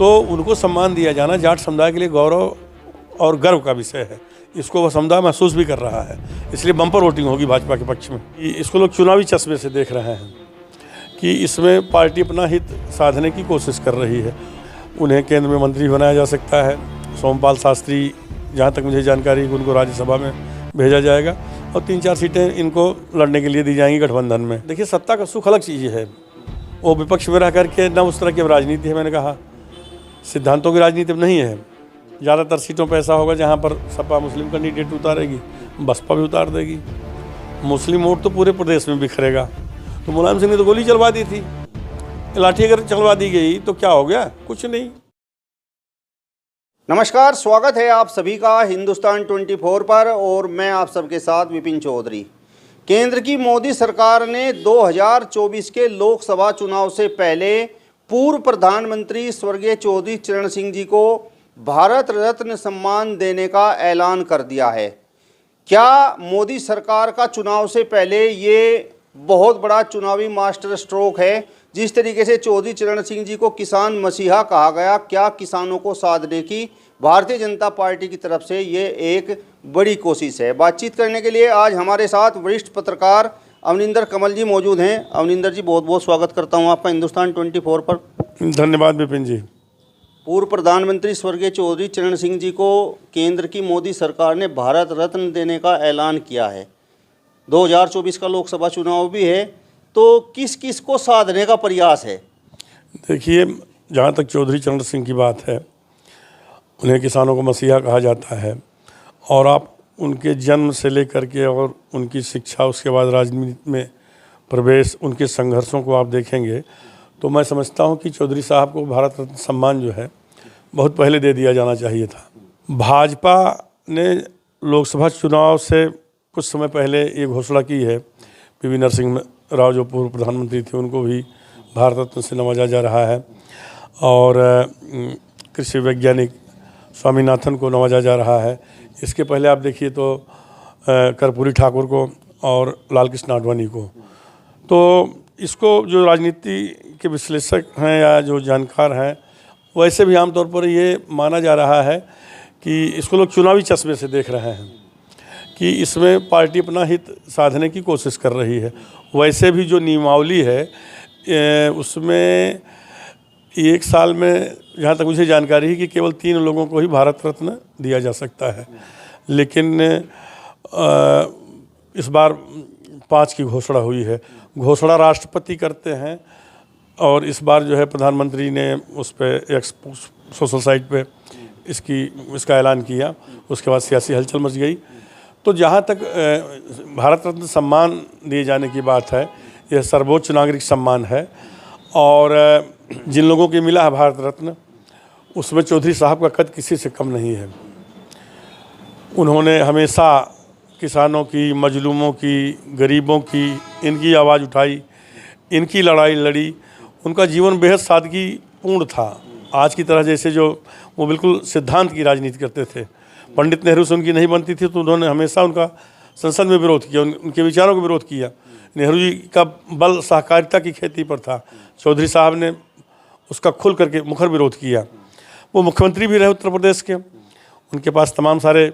तो उनको सम्मान दिया जाना जाट समुदाय के लिए गौरव और गर्व का विषय है। इसको वह समुदाय महसूस भी कर रहा है, इसलिए बम्पर वोटिंग होगी भाजपा के पक्ष में। इसको लोग चुनावी चश्मे से देख रहे हैं कि इसमें पार्टी अपना हित साधने की कोशिश कर रही है। उन्हें केंद्र में मंत्री बनाया जा सकता है। सोमपाल शास्त्री, जहाँ तक मुझे जानकारी है, उनको राज्यसभा में भेजा जाएगा और 3-4 सीटें इनको लड़ने के लिए दी जाएंगी गठबंधन में। देखिए, सत्ता का सुख अलग चीज़ है, वो विपक्ष में रह करके न उस तरह की राजनीति है। मैंने कहा सिद्धांतों की राजनीति नहीं है। ज़्यादातर सीटों पर ऐसा होगा जहाँ पर सपा मुस्लिम कैंडिडेट उतारेगी, बसपा भी उतार देगी, मुस्लिम वोट तो पूरे प्रदेश में बिखरेगा। तो मुलायम सिंह ने तो गोली चलवा दी थी, लाठी अगर चलवा दी गई तो क्या हो गया? कुछ नहीं। नमस्कार, स्वागत है आप सभी का हिंदुस्तान 24 पर और मैं आप सबके साथ विपिन चौधरी। केंद्र की मोदी सरकार ने 2024 के लोकसभा चुनाव से पहले पूर्व प्रधानमंत्री स्वर्गीय चौधरी चरण सिंह जी को भारत रत्न सम्मान देने का ऐलान कर दिया है। क्या मोदी सरकार का चुनाव से पहले ये बहुत बड़ा चुनावी मास्टर स्ट्रोक है? जिस तरीके से चौधरी चरण सिंह जी को किसान मसीहा कहा गया, क्या किसानों को साधने की भारतीय जनता पार्टी की तरफ से ये एक बड़ी कोशिश है? बातचीत करने के लिए आज हमारे साथ वरिष्ठ पत्रकार अवनिंदर कमल जी मौजूद हैं। अवनिंदर जी, बहुत बहुत स्वागत करता हूं आपका हिंदुस्तान 24 पर। धन्यवाद विपिन जी। पूर्व प्रधानमंत्री स्वर्गीय चौधरी चरण सिंह जी को केंद्र की मोदी सरकार ने भारत रत्न देने का ऐलान किया है। 2024 का लोकसभा चुनाव भी है, तो किस किस को साधने का प्रयास है? देखिए, जहाँ तक चौधरी चरण सिंह की बात है, उन्हें किसानों को मसीहा कहा जाता है और आप उनके जन्म से लेकर के और उनकी शिक्षा, उसके बाद राजनीति में प्रवेश, उनके संघर्षों को आप देखेंगे तो मैं समझता हूँ कि चौधरी साहब को भारत रत्न सम्मान जो है बहुत पहले दे दिया जाना चाहिए था। भाजपा ने लोकसभा चुनाव से कुछ समय पहले ये घोषणा की है, पीवी नरसिंह राव जो पूर्व प्रधानमंत्री थे उनको भी भारत रत्न से नवाजा जा रहा है और कृषि वैज्ञानिक स्वामीनाथन को नवाजा जा रहा है। इसके पहले आप देखिए तो कर्पूरी ठाकुर को और लाल कृष्ण आडवाणी को। तो इसको जो राजनीति के विश्लेषक हैं या जो जानकार हैं, वैसे भी आमतौर पर ये माना जा रहा है कि इसको लोग चुनावी चश्मे से देख रहे हैं कि इसमें पार्टी अपना हित साधने की कोशिश कर रही है। वैसे भी जो नियमावली है उसमें एक साल में, जहाँ तक मुझे जानकारी है, कि केवल 3 लोगों को ही भारत रत्न दिया जा सकता है, लेकिन इस बार 5 की घोषणा हुई है। घोषणा राष्ट्रपति करते हैं और इस बार जो है प्रधानमंत्री ने उस पर एक सोशल साइट पे इसका ऐलान किया। उसके बाद सियासी हलचल मच गई। तो जहाँ तक भारत रत्न सम्मान दिए जाने की बात है, यह सर्वोच्च नागरिक सम्मान है और जिन लोगों को मिला है भारत रत्न, उसमें चौधरी साहब का कद किसी से कम नहीं है। उन्होंने हमेशा किसानों की, मजलूमों की, गरीबों की, इनकी आवाज़ उठाई, इनकी लड़ाई लड़ी। उनका जीवन बेहद सादगीपूर्ण था। आज की तरह जैसे जो वो बिल्कुल सिद्धांत की राजनीति करते थे। पंडित नेहरू से उनकी नहीं बनती थी तो उन्होंने हमेशा उनका संसद में विरोध किया, उनके विचारों का विरोध किया। नेहरू जी का बल सहकारिता की खेती पर था, चौधरी साहब ने उसका खुल करके मुखर विरोध किया। वो मुख्यमंत्री भी रहे उत्तर प्रदेश के, उनके पास तमाम सारे,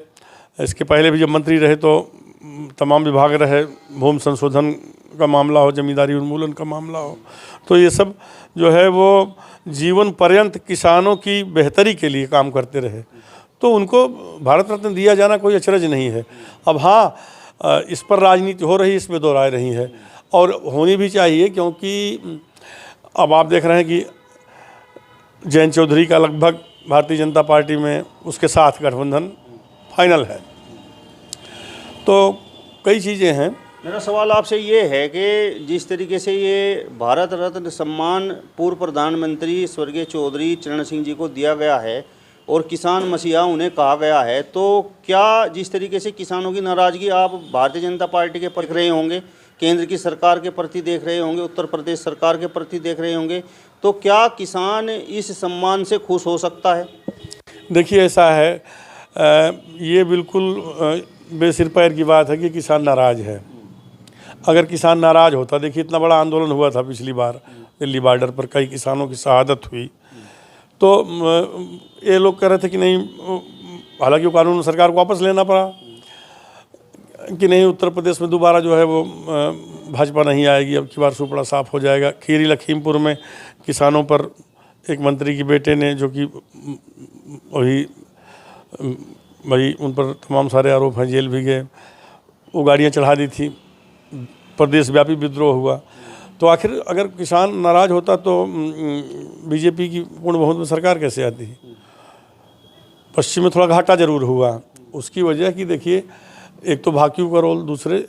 इसके पहले भी जब मंत्री रहे तो तमाम विभाग रहे, भूमि संशोधन का मामला हो, जमींदारी उन्मूलन का मामला हो, तो ये सब जो है वो जीवन पर्यंत किसानों की बेहतरी के लिए काम करते रहे। तो उनको भारत रत्न दिया जाना कोई अचरज नहीं है। अब हाँ, इस पर राजनीति हो रही, इसमें दो राय रही है और होनी भी चाहिए, क्योंकि अब आप देख रहे हैं कि जयंत चौधरी का लगभग भारतीय जनता पार्टी में उसके साथ गठबंधन फाइनल है। तो कई चीज़ें हैं। मेरा सवाल आपसे ये है कि जिस तरीके से ये भारत रत्न सम्मान पूर्व प्रधानमंत्री स्वर्गीय चौधरी चरण सिंह जी को दिया गया है और किसान मसीहा उन्हें कहा गया है, तो क्या जिस तरीके से किसानों की नाराज़गी आप भारतीय जनता पार्टी के देख रहे होंगे, केंद्र की सरकार के प्रति देख रहे होंगे, उत्तर प्रदेश सरकार के प्रति देख रहे होंगे, तो क्या किसान इस सम्मान से खुश हो सकता है? देखिए, ऐसा है, ये बिल्कुल बेसिर पैर की बात है कि किसान नाराज़ है। अगर किसान नाराज़ होता, देखिए इतना बड़ा आंदोलन हुआ था पिछली बार दिल्ली बॉर्डर पर, कई किसानों की शहादत हुई, तो ये लोग कह रहे थे कि नहीं, हालांकि वो कानून सरकार को वापस लेना पड़ा कि नहीं, उत्तर प्रदेश में दोबारा जो है वो भाजपा नहीं आएगी, अब की बार सुपड़ा साफ हो जाएगा। खीरी लखीमपुर में किसानों पर एक मंत्री के बेटे ने, जो कि वही भाई उन पर तमाम सारे आरोप हैं, जेल भी गए, वो गाड़ियाँ चढ़ा दी थी, प्रदेश व्यापी विद्रोह हुआ। तो आखिर अगर किसान नाराज़ होता तो बीजेपी की पूर्ण बहुमत में सरकार कैसे आती? पश्चिम में थोड़ा घाटा जरूर हुआ, उसकी वजह कि देखिए, एक तो भाकियू का रोल, दूसरे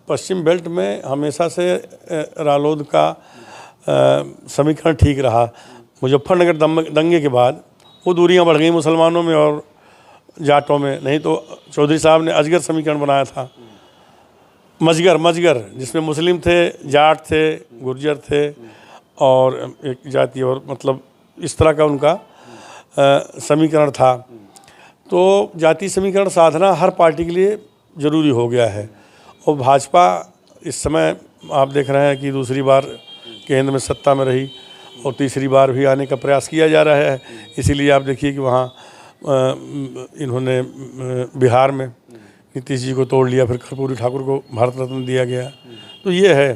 पश्चिम बेल्ट में हमेशा से रालोद का समीकरण ठीक रहा। मुजफ्फरनगर दंगे के बाद वो दूरियां बढ़ गई मुसलमानों में और जाटों में। नहीं तो चौधरी साहब ने अजगर समीकरण बनाया था, मजगर, जिसमें मुस्लिम थे, जाट थे, गुर्जर थे और एक जाति और, मतलब इस तरह का उनका समीकरण था। तो जाति समीकरण साधना हर पार्टी के लिए ज़रूरी हो गया है। और भाजपा इस समय आप देख रहे हैं कि दूसरी बार केंद्र में सत्ता में रही और तीसरी बार भी आने का प्रयास किया जा रहा है। इसीलिए आप देखिए कि वहाँ इन्होंने बिहार में नीतीश जी को तोड़ लिया, फिर कर्पूरी ठाकुर को भारत रत्न दिया गया। तो ये है,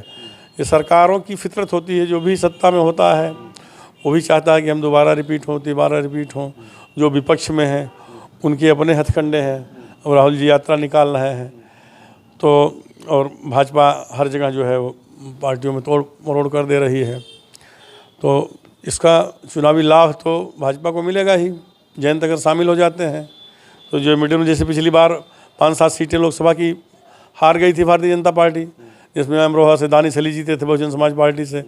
ये सरकारों की फितरत होती है। जो भी सत्ता में होता है वो भी चाहता है कि हम दोबारा रिपीट हों। जो विपक्ष में हैं उनके अपने हथकंडे हैं। अब राहुल जी यात्रा निकाल रहे हैं, तो और भाजपा हर जगह जो है वो पार्टियों में तोड़ मरोड़ कर दे रही है। तो इसका चुनावी लाभ तो भाजपा को मिलेगा ही। जयंत अगर शामिल हो जाते हैं तो जो मीडियम में, जैसे पिछली बार 5-7 सीटें लोकसभा की हार गई थी भारतीय जनता पार्टी, जिसमें अमरोहा से दानिश अली जीते थे बहुजन समाज पार्टी से,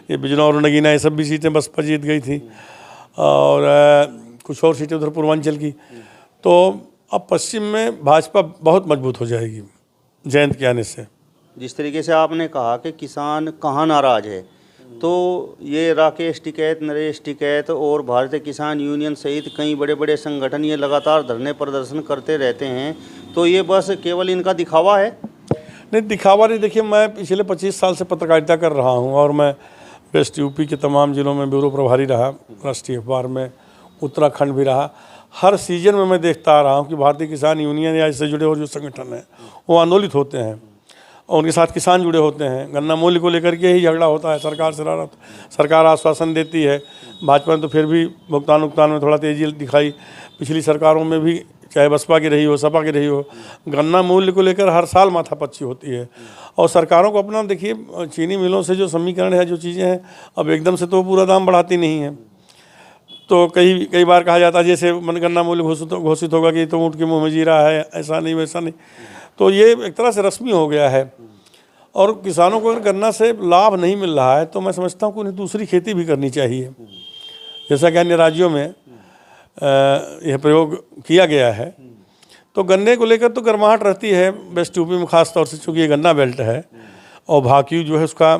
ये बिजनौर और नगीना, ये सब भी सीटें बसपा जीत गई थी, और कुछ और सीटें उधर पूर्वांचल की। तो अब पश्चिम में भाजपा बहुत मजबूत हो जाएगी जयंत के आने से। जिस तरीके से आपने कहा कि किसान कहाँ नाराज है, तो ये राकेश टिकैत, नरेश टिकैत और भारतीय किसान यूनियन सहित कई बड़े बड़े संगठन ये लगातार धरने प्रदर्शन करते रहते हैं। तो ये बस केवल इनका दिखावा है? नहीं, दिखावा नहीं। देखिए, मैं पिछले 25 साल से पत्रकारिता कर रहा हूँ और मैं वेस्ट यूपी के तमाम जिलों में ब्यूरो प्रभारी रहा, राष्ट्रीय अखबार में, उत्तराखंड भी रहा। हर सीजन में मैं देखता आ रहा हूँ कि भारतीय किसान यूनियन या इससे जुड़े और जो संगठन हैं वो आंदोलित होते हैं और उनके साथ किसान जुड़े होते हैं। गन्ना मूल्य को लेकर के ही झगड़ा होता है, सरकार से शरारत। सरकार आश्वासन देती है, भाजपा ने तो फिर भी भुगतान में थोड़ा तेजी दिखाई। पिछली सरकारों में भी, चाहे बसपा की रही हो, सपा की रही हो, गन्ना मूल्य को लेकर हर साल माथापच्ची होती है। और सरकारों को अपना, देखिए, चीनी मिलों से जो समीकरण है, जो चीज़ें हैं, अब एकदम से तो पूरा दाम बढ़ाती नहीं है। तो कई बार कहा जाता है जैसे गन्ना मूल्य घोषित होगा कि तो ऊँट के मुँह में जीरा है, ऐसा नहीं वैसा नहीं। तो ये एक तरह से रस्मी हो गया है। और किसानों को अगर गन्ना से लाभ नहीं मिल रहा है तो मैं समझता हूँ कि उन्हें दूसरी खेती भी करनी चाहिए, जैसा कि अन्य राज्यों में यह प्रयोग किया गया है। तो गन्ने को लेकर तो गर्माहट रहती है वेस्ट यूपी में, खास तौर से चूँकि ये गन्ना बेल्ट है। और भाकियू जो है उसका,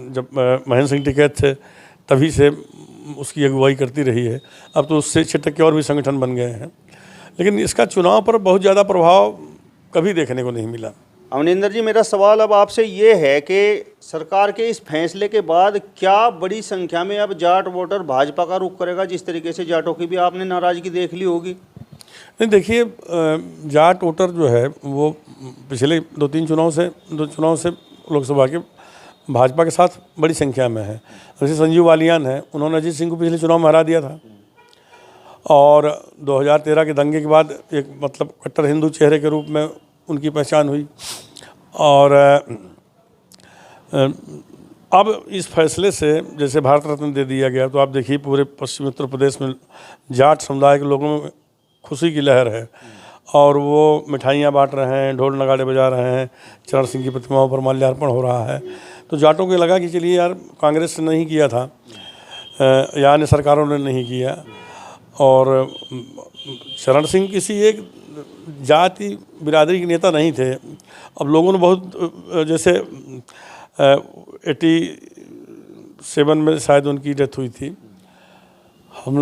जब महेंद्र सिंह टिकैत थे तभी से उसकी अगुवाई करती रही है। अब तो उससे 6 टक्के और भी संगठन बन गए हैं, लेकिन इसका चुनाव पर बहुत ज़्यादा प्रभाव कभी देखने को नहीं मिला। अवनिंदर जी, मेरा सवाल अब आपसे ये है कि सरकार के इस फैसले के बाद क्या बड़ी संख्या में अब जाट वोटर भाजपा का रुख करेगा? जिस तरीके से जाटों की भी आपने नाराज़गी देख ली होगी। नहीं, देखिए, जाट वोटर जो है वो पिछले 2 चुनाव से लोकसभा के भाजपा के साथ बड़ी संख्या में है। जैसे संजीव बालियान है, उन्होंने अजीत सिंह को पिछले चुनाव में हरा दिया था और 2013 के दंगे के बाद एक, मतलब, कट्टर हिंदू चेहरे के रूप में उनकी पहचान हुई। और अब इस फैसले से जैसे भारत रत्न दे दिया गया, तो आप देखिए पूरे पश्चिमी उत्तर प्रदेश में जाट समुदाय के लोगों में खुशी की लहर है और वो मिठाइयाँ बांट रहे हैं, ढोल नगाड़े बजा रहे हैं, चरण सिंह की प्रतिमाओं पर माल्यार्पण हो रहा है। तो जाटों को लगा कि चलिए यार, कांग्रेस ने नहीं किया था या अन्य सरकारों ने नहीं किया, और चरण सिंह किसी एक जाति बिरादरी के नेता नहीं थे। अब लोगों ने बहुत, जैसे 87 में शायद उनकी डेथ हुई थी। हम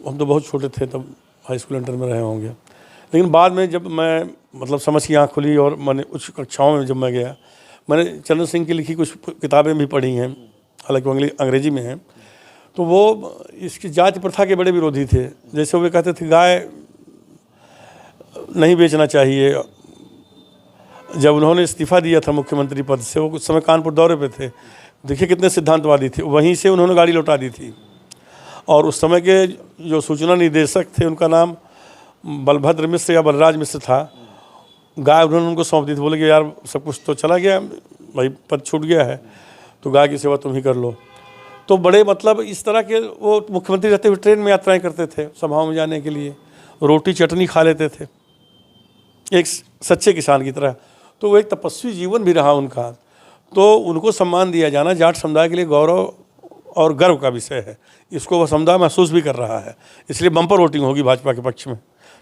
तो बहुत छोटे थे तब, हाई स्कूल इंटर में रहे होंगे। लेकिन बाद में जब मैं, मतलब, समझ की आँख खुली और मैंने उच्च कक्षाओं में जब मैं गया, मैंने चरण सिंह की लिखी कुछ किताबें भी पढ़ी हैं, हालांकि वो अंग्रेजी में हैं। तो वो इसकी जाति प्रथा के बड़े विरोधी थे। जैसे वे कहते थे गाय नहीं बेचना चाहिए। जब उन्होंने इस्तीफ़ा दिया था मुख्यमंत्री पद से, वो कुछ समय कानपुर दौरे पे थे, देखिए कितने सिद्धांतवादी थे, वहीं से उन्होंने गाड़ी लौटा दी थी। और उस समय के जो सूचना निदेशक थे, उनका नाम बलभद्र मिश्र या बलराज मिश्र था। गाय उन्होंने उनको सौंप दी थी, बोले कि यार सब कुछ तो चला गया भाई, पद छूट गया है, तो गाय की सेवा तुम ही कर लो। तो बड़े मतलब इस तरह के वो मुख्यमंत्री रहते हुए ट्रेन में यात्राएं करते थे सभाओं में जाने के लिए, रोटी चटनी खा लेते थे एक सच्चे किसान की तरह। तो वो एक तपस्वी जीवन भी रहा उनका। तो उनको सम्मान दिया जाना जाट समुदाय के लिए गौरव और गर्व का विषय है। इसको वह समुदाय महसूस भी कर रहा है। इसलिए बम्पर वोटिंग होगी भाजपा के पक्ष में,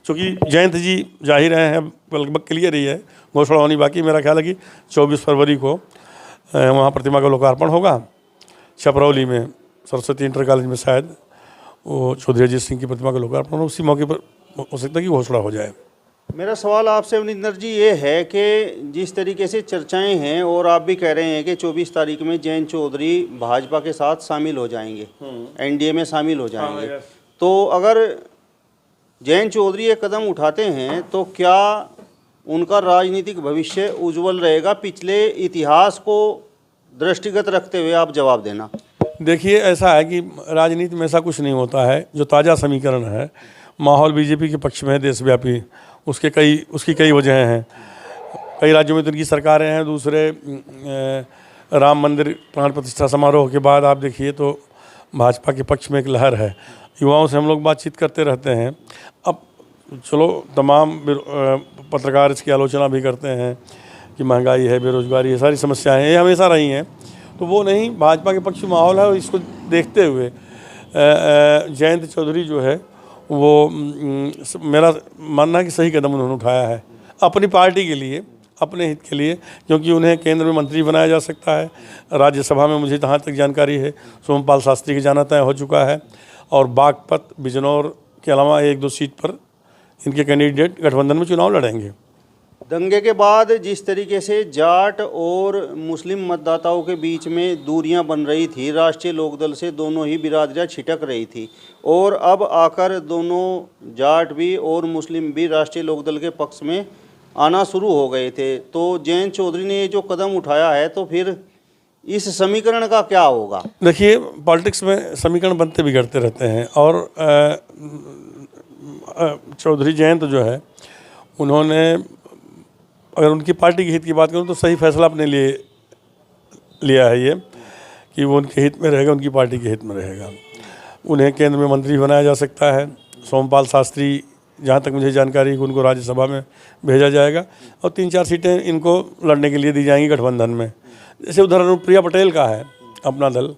क्योंकि जयंत जी जा ही रहे हैं, लगभग क्लियर ही है, घोषणा होनी बाकी। मेरा ख्याल है कि 24 फरवरी को वहाँ प्रतिमा का लोकार्पण होगा छपरौली में, सरस्वती इंटर कॉलेज में शायद वो चौधरी अजीत सिंह की प्रतिमा का लोकार्पण, उसी मौके पर हो सकता है कि घोषणा हो जाए। मेरा सवाल आपसे अवनिंदर जी ये है कि जिस तरीके से चर्चाएं हैं और आप भी कह रहे हैं कि 24 तारीख में जयंत चौधरी भाजपा के साथ शामिल हो जाएंगे, एनडीए में शामिल हो जाएंगे, तो अगर जयंत चौधरी ये कदम उठाते हैं तो क्या उनका राजनीतिक भविष्य उज्जवल रहेगा? पिछले इतिहास को दृष्टिगत रखते हुए आप जवाब देना। देखिए, ऐसा है कि राजनीति में ऐसा कुछ नहीं होता है। जो ताज़ा समीकरण है, माहौल बीजेपी के पक्ष में है देशव्यापी, उसकी कई वजहें हैं। कई राज्यों में तो उनकी सरकारें हैं। दूसरे राम मंदिर प्राण प्रतिष्ठा समारोह के बाद आप देखिए तो भाजपा के पक्ष में एक लहर है। युवाओं से हम लोग बातचीत करते रहते हैं। अब चलो, तमाम पत्रकार इसकी आलोचना भी करते हैं कि महंगाई है, बेरोजगारी है, सारी समस्याएं ये हमेशा रही हैं। तो वो नहीं, भाजपा के पक्ष में माहौल है और इसको देखते हुए जयंत चौधरी जो है वो मेरा मानना है कि सही कदम उन्होंने उठाया है अपनी पार्टी के लिए, अपने हित के लिए, क्योंकि उन्हें केंद्र में मंत्री बनाया जा सकता है। राज्यसभा में मुझे जहाँ तक जानकारी है सोमपाल शास्त्री की जाना तय हो चुका है, और बागपत, बिजनौर के अलावा 1-2 सीट पर इनके कैंडिडेट गठबंधन में चुनाव लड़ेंगे। दंगे के बाद जिस तरीके से जाट और मुस्लिम मतदाताओं के बीच में दूरियां बन रही थी, राष्ट्रीय लोकदल से दोनों ही बिरादरियां छिटक रही थी, और अब आकर दोनों जाट भी और मुस्लिम भी राष्ट्रीय लोकदल के पक्ष में आना शुरू हो गए थे। तो जयंत चौधरी ने ये जो कदम उठाया है, तो फिर इस समीकरण का क्या होगा? देखिए, पॉलिटिक्स में समीकरण बनते बिगड़ते रहते हैं, और चौधरी जयंत जो है, उन्होंने, अगर उनकी पार्टी के हित की बात करूं तो सही फैसला अपने लिए लिया है ये, कि वो उनके हित में रहेगा, उनकी पार्टी के हित में रहेगा। उन्हें केंद्र में मंत्री बनाया जा सकता है। सोमपाल शास्त्री, जहाँ तक मुझे जानकारी है, कि उनको राज्यसभा में भेजा जाएगा, और 3-4 सीटें इनको लड़ने के लिए दी जाएंगी गठबंधन में। जैसे उधर अनुप्रिया पटेल का है अपना दल,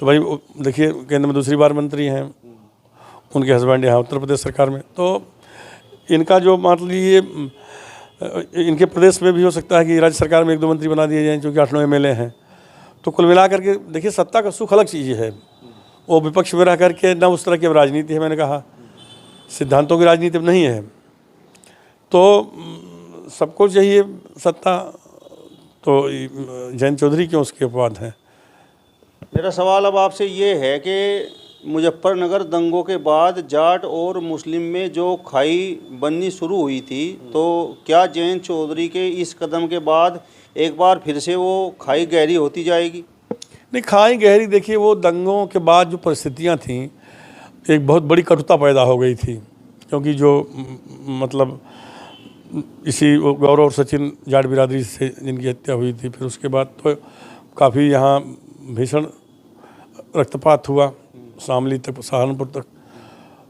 तो भाई देखिए केंद्र में दूसरी बार मंत्री हैं, उनके हस्बैंड यहाँ उत्तर प्रदेश सरकार में। तो इनका जो मान लीजिए इनके प्रदेश में भी हो सकता है कि राज्य सरकार में 1-2 मंत्री बना दिए जाएँ, क्योंकि 8-9 MLA हैं। तो कुल मिला करके देखिए, सत्ता का सुख अलग चीज़ है। वो विपक्ष में रह करके न उस तरह की राजनीति है, मैंने कहा सिद्धांतों की राजनीति नहीं है। तो सबको चाहिए सत्ता, तो जयंत चौधरी क्यों उसके अपवाद हैं? मेरा सवाल अब आपसे ये है कि मुजफ्फरनगर दंगों के बाद जाट और मुस्लिम में जो खाई बननी शुरू हुई थी, तो क्या जयंत चौधरी के इस कदम के बाद एक बार फिर से वो खाई गहरी होती जाएगी? नहीं, खाई गहरी, देखिए वो दंगों के बाद जो परिस्थितियां थीं, एक बहुत बड़ी कटुता पैदा हो गई थी, क्योंकि जो मतलब इसी गौरव और सचिन जाट बिरादरी से जिनकी हत्या हुई थी, फिर उसके बाद तो काफ़ी यहाँ भीषण रक्तपात हुआ, शामली तक, सहारनपुर तक।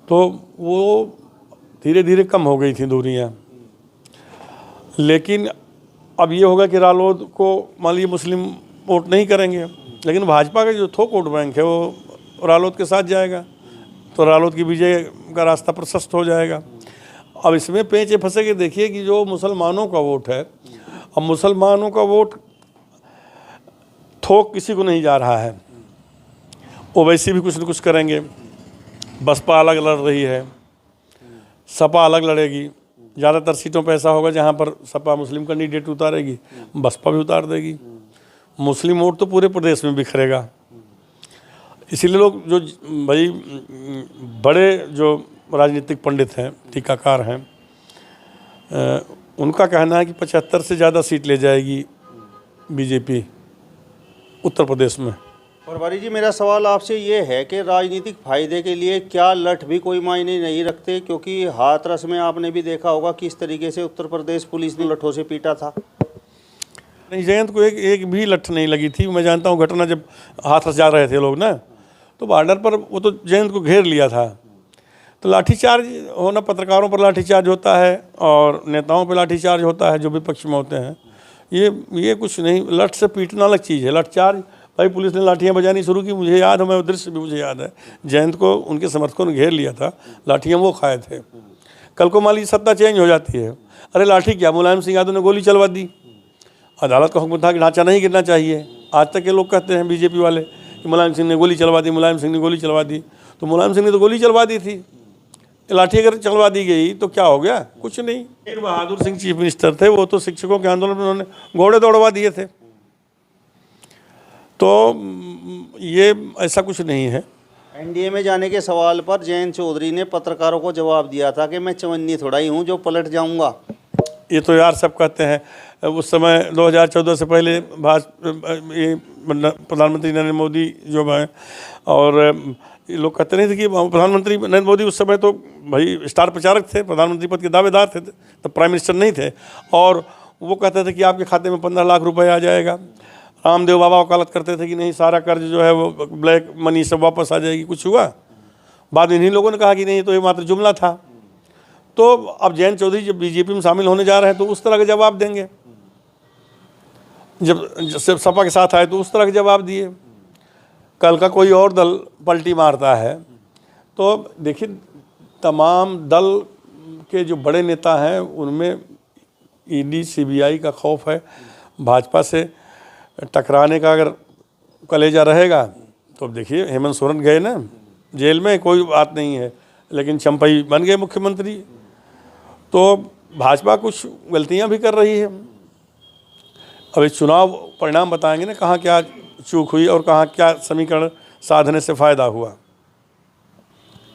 तो वो धीरे धीरे कम हो गई थी दूरियां। लेकिन अब ये होगा कि रालोद को मान लीजिए मुस्लिम वोट नहीं करेंगे, लेकिन भाजपा का जो थोक वोट बैंक है वो रालोद के साथ जाएगा, तो रालोद की विजय का रास्ता प्रशस्त हो जाएगा। अब इसमें पेंच फंसे के देखिए कि जो मुसलमानों का वोट है, अब मुसलमानों का वोट थोक किसी को नहीं जा रहा है, ओवैसी भी कुछ न कुछ करेंगे। बसपा अलग लड़ रही है, सपा अलग लड़ेगी। ज़्यादातर सीटों पर ऐसा होगा जहाँ पर सपा मुस्लिम कैंडिडेट उतारेगी, बसपा भी उतार देगी। मुस्लिम वोट तो पूरे प्रदेश में बिखरेगा। इसीलिए लोग जो भाई बड़े जो राजनीतिक पंडित हैं, टीकाकार हैं, उनका कहना है कि 75 से ज़्यादा सीट ले जाएगी बीजेपी उत्तर प्रदेश में। पटवारी जी, मेरा सवाल आपसे ये है कि राजनीतिक फायदे के लिए क्या लठ भी कोई मायने नहीं रखते? क्योंकि हाथरस में आपने भी देखा होगा किस तरीके से उत्तर प्रदेश पुलिस ने लठों से पीटा था। नहीं, जयंत को एक भी लठ नहीं लगी थी। मैं जानता हूँ घटना जब हाथरस जा रहे थे लोग ना, तो बॉर्डर पर वो तो जयंत को घेर लिया था। तो लाठीचार्ज होना, पत्रकारों पर लाठीचार्ज होता है और नेताओं पर लाठीचार्ज होता है जो विपक्ष में होते हैं। ये कुछ नहीं, लठ से पीटना अलग चीज़ है। लाठीचार्ज, भाई पुलिस ने लाठियाँ बजानी शुरू की, मुझे याद है, मैं दृश्य भी मुझे याद है। जयंत को उनके समर्थकों ने घेर लिया था, लाठियाँ वो खाए थे। कल को मान लीजिए सत्ता चेंज हो जाती है, अरे लाठी क्या, मुलायम सिंह यादव ने गोली चलवा दी। अदालत का हुक्म था कि ढांचा नहीं गिरना चाहिए। आज तक के लोग कहते हैं बीजेपी वाले कि मुलायम सिंह ने गोली चलवा दी, मुलायम सिंह ने गोली चलवा दी। तो मुलायम सिंह ने तो गोली चलवा दी थी, लाठी अगर चलवा दी गई तो क्या हो गया? कुछ नहीं। शेर बहादुर सिंह चीफ मिनिस्टर थे, वो तो शिक्षकों के आंदोलन में उन्होंने घोड़े दौड़वा दिए थे। तो ये ऐसा कुछ नहीं है। एनडीए में जाने के सवाल पर जयंत चौधरी ने पत्रकारों को जवाब दिया था कि मैं चवन्नी थोड़ा ही हूँ जो पलट जाऊँगा। ये तो यार सब कहते हैं। उस समय 2014 से पहले प्रधानमंत्री नरेंद्र मोदी जो हैं, और ये लोग कहते नहीं थे कि प्रधानमंत्री नरेंद्र मोदी उस समय तो भाई स्टार प्रचारक थे, प्रधानमंत्री पद के दावेदार थे, तब प्राइम मिनिस्टर नहीं थे। और वो कहते थे कि आपके खाते में 15 लाख रुपए आ जाएगा। रामदेव बाबा वकालत करते थे कि नहीं, सारा कर्ज जो है वो ब्लैक मनी सब वापस आ जाएगी। कुछ हुआ? बाद में इन्हीं लोगों ने कहा कि नहीं, तो ये मात्र जुमला था। तो अब जयंत चौधरी जब बीजेपी में शामिल होने जा रहे हैं तो उस तरह का जवाब देंगे। जब सपा के साथ आए तो उस तरह के जवाब दिए। कल का कोई और दल पलटी मारता है तो देखिए, तमाम दल के जो बड़े नेता हैं उनमें ईडी सीबीआई का खौफ है। भाजपा से टकराने का अगर कलेजा रहेगा तो अब देखिए, हेमंत सोरेन गए ना जेल में, कोई बात नहीं है, लेकिन चंपई बन गए मुख्यमंत्री। तो भाजपा कुछ गलतियां भी कर रही है। अब इस चुनाव परिणाम बताएंगे ना, कहाँ क्या चूक हुई और कहाँ क्या समीकरण साधने से फ़ायदा हुआ।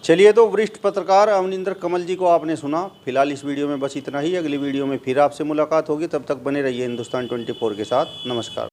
चलिए, तो वरिष्ठ पत्रकार अवनिंदर कमल जी को आपने सुना। फिलहाल इस वीडियो में बस इतना ही। अगली वीडियो में फिर आपसे मुलाकात होगी, तब तक बने रहिए हिंदुस्तान 24 के साथ। नमस्कार।